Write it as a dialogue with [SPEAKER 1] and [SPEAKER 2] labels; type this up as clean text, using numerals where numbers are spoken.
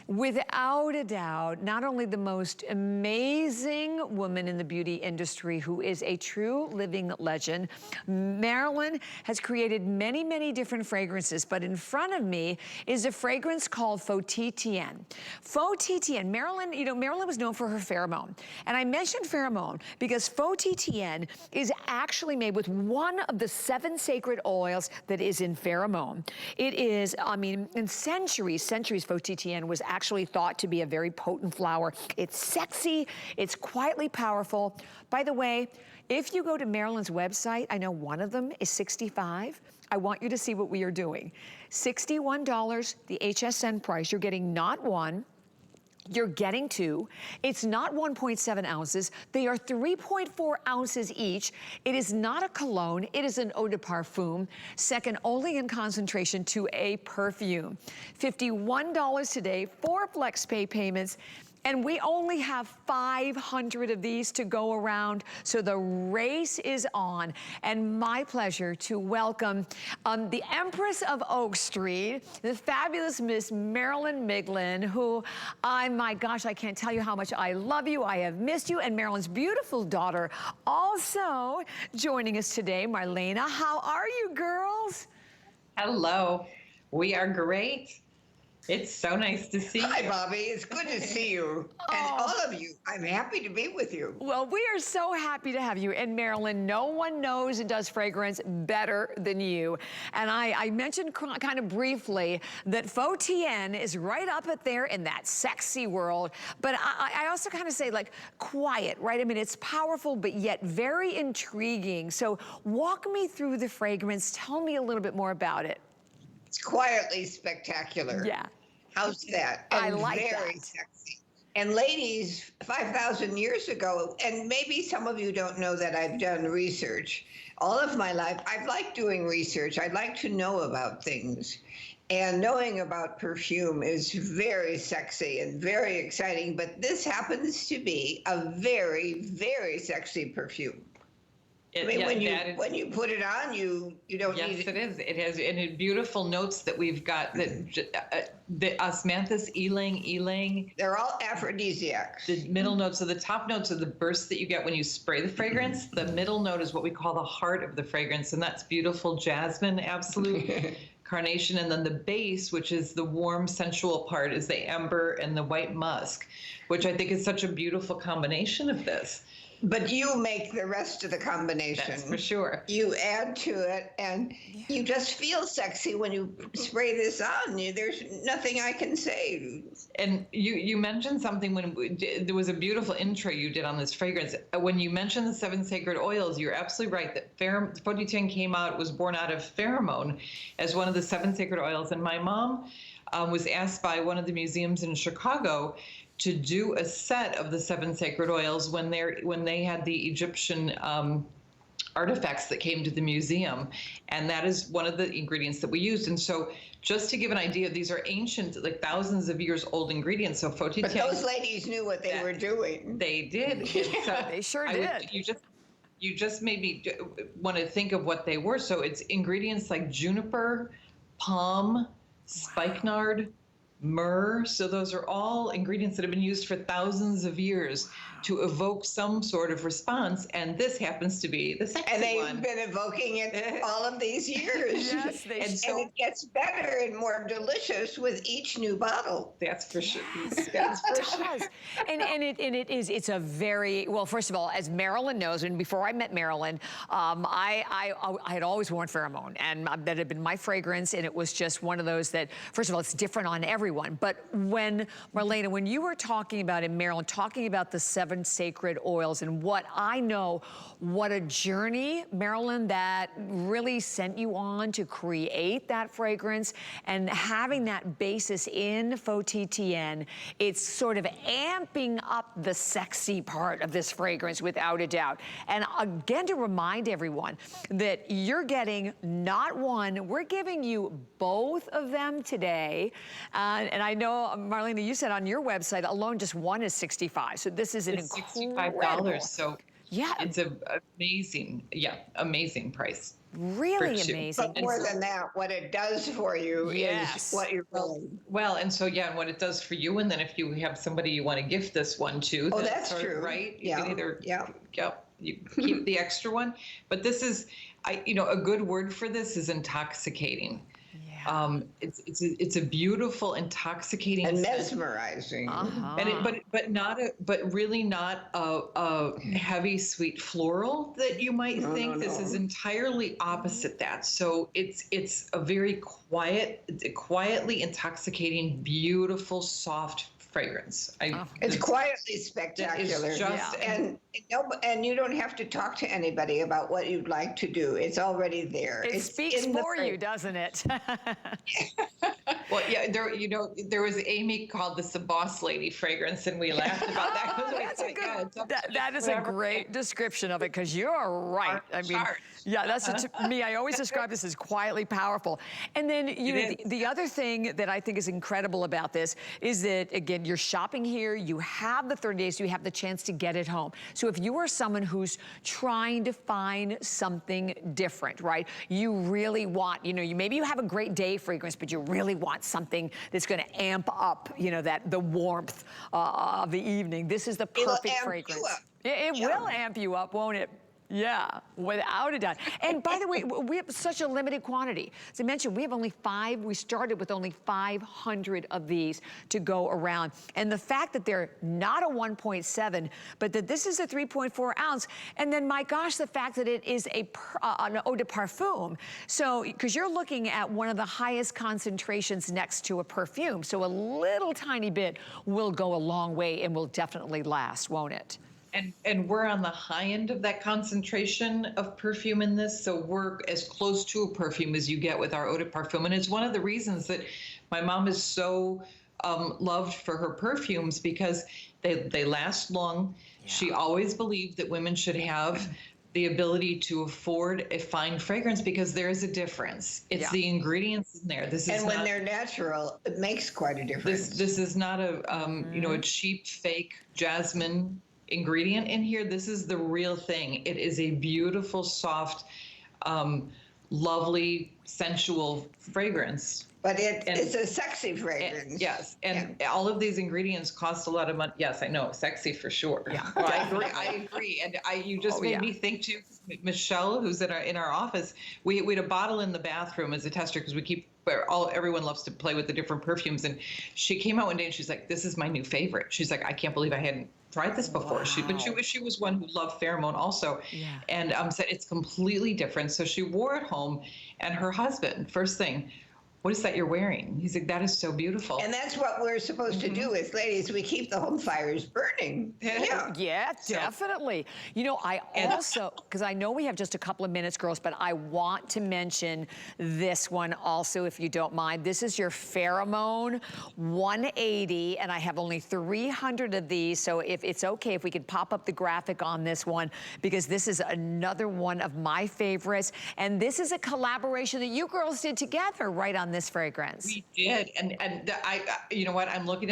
[SPEAKER 1] Without a doubt, not only the most amazing woman in the beauty industry who is a true living legend, Marilyn has created many, many different fragrances, but in front of me is a fragrance called FoTiTieng. FoTiTieng, Marilyn, you know, Marilyn was known for her pheromone. And I mentioned pheromone because FoTiTieng is actually made with one of the 7 sacred oils that is in pheromone. It is, I mean, in centuries, FoTiTieng was actually thought to be a very potent flower. It's sexy, it's quietly powerful. By the way, if you go to Marilyn's website, I know one of them is $65. I want you to see what we are doing. $61, the HSN price. You're getting not one, you're getting 2. It's not 1.7 ounces. They are 3.4 ounces each. It is not a cologne. It is an Eau de Parfum, second only in concentration to a perfume. $51 today, 4 flex pay payments. And we only have 500 of these to go around, so the race is on. And my pleasure to welcome the Empress of Oak Street, the fabulous Miss Marilyn Miglin, who, my gosh, I can't tell you how much I love you, I have missed you, and Marilyn's beautiful daughter also joining us today, Marlena. How are you, girls?
[SPEAKER 2] Hello, we are great. It's so nice to see you.
[SPEAKER 3] Hi, Bobby. It's good to see you. And all of you. I'm happy to be with you.
[SPEAKER 1] Well, we are so happy to have you. And Marilyn, no one knows and does fragrance better than you. And I mentioned kind of briefly that FoTiTieng is right up there in that sexy world. But I also kind of say like quiet, right? I mean, it's powerful, but yet very intriguing. So walk me through the fragrance. Tell me a little bit more about it.
[SPEAKER 3] It's quietly spectacular.
[SPEAKER 1] Yeah.
[SPEAKER 3] How's that?
[SPEAKER 1] I
[SPEAKER 3] And
[SPEAKER 1] like
[SPEAKER 3] very
[SPEAKER 1] that.
[SPEAKER 3] sexy. And ladies, 5,000 years ago, and maybe some of you don't know that I've done research. All of my life, I've liked doing research. I like to know about things. And knowing about perfume is very sexy and very exciting, but this happens to be a very, very sexy perfuum. I mean,
[SPEAKER 2] Yeah,
[SPEAKER 3] when you put it on, you don't need it.
[SPEAKER 2] Yes, it is. It has and beautiful notes that we've got. That the Osmanthus, ylang.
[SPEAKER 3] They're all aphrodisiacs.
[SPEAKER 2] The middle notes, so the top notes are the bursts that you get when you spray the fragrance. The middle note is what we call the heart of the fragrance, and that's beautiful jasmine, absolute carnation, and then the base, which is the warm, sensual part, is the amber and the white musk, which I think is such a beautiful combination of this.
[SPEAKER 3] But you make the rest of the combination.
[SPEAKER 2] That's for sure.
[SPEAKER 3] You add to it, and you just feel sexy when you spray this on. There's nothing I can say.
[SPEAKER 2] And you mentioned something when there was a beautiful intro you did on this fragrance. When you mentioned the 7 sacred oils, you're absolutely right that FoTiTieng was born out of pheromone as one of the 7 sacred oils. And my mom was asked by one of the museums in Chicago to do a set of the 7 sacred oils when they had the Egyptian artifacts that came to the museum, and that is one of the ingredients that we used. And so, just to give an idea, these are ancient, like thousands of years old ingredients. So FoTiTieng.
[SPEAKER 3] But those ladies knew what they were doing.
[SPEAKER 2] They did. So
[SPEAKER 1] they sure did.
[SPEAKER 2] You just maybe want to think of what they were. So it's ingredients like juniper, palm, spikenard, myrrh. So those are all ingredients that have been used for thousands of years to evoke some sort of response, and this happens to be the sexy
[SPEAKER 3] one.
[SPEAKER 2] And
[SPEAKER 3] they've been evoking it all of these years.
[SPEAKER 1] Yes,
[SPEAKER 3] and it gets better and more delicious with each new bottle.
[SPEAKER 2] That's for sure.
[SPEAKER 1] That's for sure. It's a very, well, first of all, as Marilyn knows, and before I met Marilyn, I had always worn pheromone, and that had been my fragrance, and it was just one of those that, first of all, it's different on everyone. But when, Marlena, when you were talking about, and Marilyn, talking about the 7 sacred oils, and what I know, what a journey, Marilyn, that really sent you on to create that fragrance, and having that basis in FoTiTieng, it's sort of amping up the sexy part of this fragrance without a doubt. And again, to remind everyone that you're getting not one, we're giving you both of them today. And I know, Marlena, you said on your website alone, just one is $65. So this is an incredible.
[SPEAKER 2] $65. So
[SPEAKER 1] Yeah.
[SPEAKER 2] It's a amazing, amazing price.
[SPEAKER 1] Really
[SPEAKER 2] For two.
[SPEAKER 1] amazing.
[SPEAKER 3] But more than that, what it does for you is what you're willing.
[SPEAKER 2] Well, and so, and what it does for you, and then if you have somebody you want to gift this one to,
[SPEAKER 3] Oh,
[SPEAKER 2] then
[SPEAKER 3] that's
[SPEAKER 2] sort of,
[SPEAKER 3] true.
[SPEAKER 2] right? You
[SPEAKER 3] Yeah.
[SPEAKER 2] can either,
[SPEAKER 3] Yeah.
[SPEAKER 2] you keep the extra one. But this is, a good word for this is intoxicating.
[SPEAKER 1] Yeah.
[SPEAKER 2] It's a beautiful, intoxicating
[SPEAKER 3] And
[SPEAKER 2] scent.
[SPEAKER 3] mesmerizing.
[SPEAKER 2] And but really not a heavy sweet floral that you might think. This is entirely opposite that. So it's a very quietly intoxicating, beautiful, soft fragrance.
[SPEAKER 3] It's quietly spectacular.
[SPEAKER 2] It's just,
[SPEAKER 3] and you don't have to talk to anybody about what you'd like to do. It's already there.
[SPEAKER 1] It speaks for you, doesn't it?
[SPEAKER 2] Well, yeah, there was Amy called this a boss lady fragrance, and we laughed about that.
[SPEAKER 1] That is a great description of it, because you're right. I mean, yeah, that's to me. I always describe this as quietly powerful. And then the other thing that I think is incredible about this is that, again, you're shopping here. You have the 30 days. So you have the chance to get it home. So if you are someone who's trying to find something different, right? You really want, maybe you have a great day fragrance, but you really want something that's going to amp up, the warmth of the evening. This is the perfect fragrance. It will amp you up, won't it? Yeah, without a doubt. And by the way, we have such a limited quantity. As I mentioned, we have only 5. We started with only 500 of these to go around. And the fact that they're not a 1.7, but that this is a 3.4 ounce. And then, my gosh, the fact that it is an Eau de Parfum. So, because you're looking at one of the highest concentrations next to a perfume. So a little tiny bit will go a long way and will definitely last, won't it?
[SPEAKER 2] And we're on the high end of that concentration of perfume in this, so we're as close to a perfume as you get with our Eau de Parfum. And it's one of the reasons that my mom is so loved for her perfumes, because they last long. Yeah. She always believed that women should have the ability to afford a fine fragrance, because there is a difference. It's the ingredients in there.
[SPEAKER 3] When they're natural, it makes quite a difference.
[SPEAKER 2] This is not a a cheap fake jasmine ingredient in here. This is the real thing. It is a beautiful, soft, lovely, sensual fragrance.
[SPEAKER 3] But it's a sexy fragrance.
[SPEAKER 2] Yes, and all of these ingredients cost a lot of money. Yes, I know, sexy for sure. Yeah, well, I agree. And you just made me think too. Michelle, who's in our office, we had a bottle in the bathroom as a tester, because everyone loves to play with the different perfumes. And she came out one day and she's like, "This is my new favorite." She's like, "I can't believe I hadn't tried this before." Wow. She was one who loved pheromone also, and said it's completely different. So she wore it home, and her husband, first thing, "What is that you're wearing?" He's like, "That is so beautiful."
[SPEAKER 3] And that's what we're supposed to do as ladies. We keep the home fires burning.
[SPEAKER 1] Yeah, definitely. I also, because I know we have just a couple of minutes, girls, but I want to mention this one also, if you don't mind. This is your Pheromone 180, and I have only 300 of these, so if it's okay if we could pop up the graphic on this one, because this is another one of my favorites, and this is a collaboration that you girls did together, right, on this fragrance.
[SPEAKER 2] We did, and you know what? I'm looking at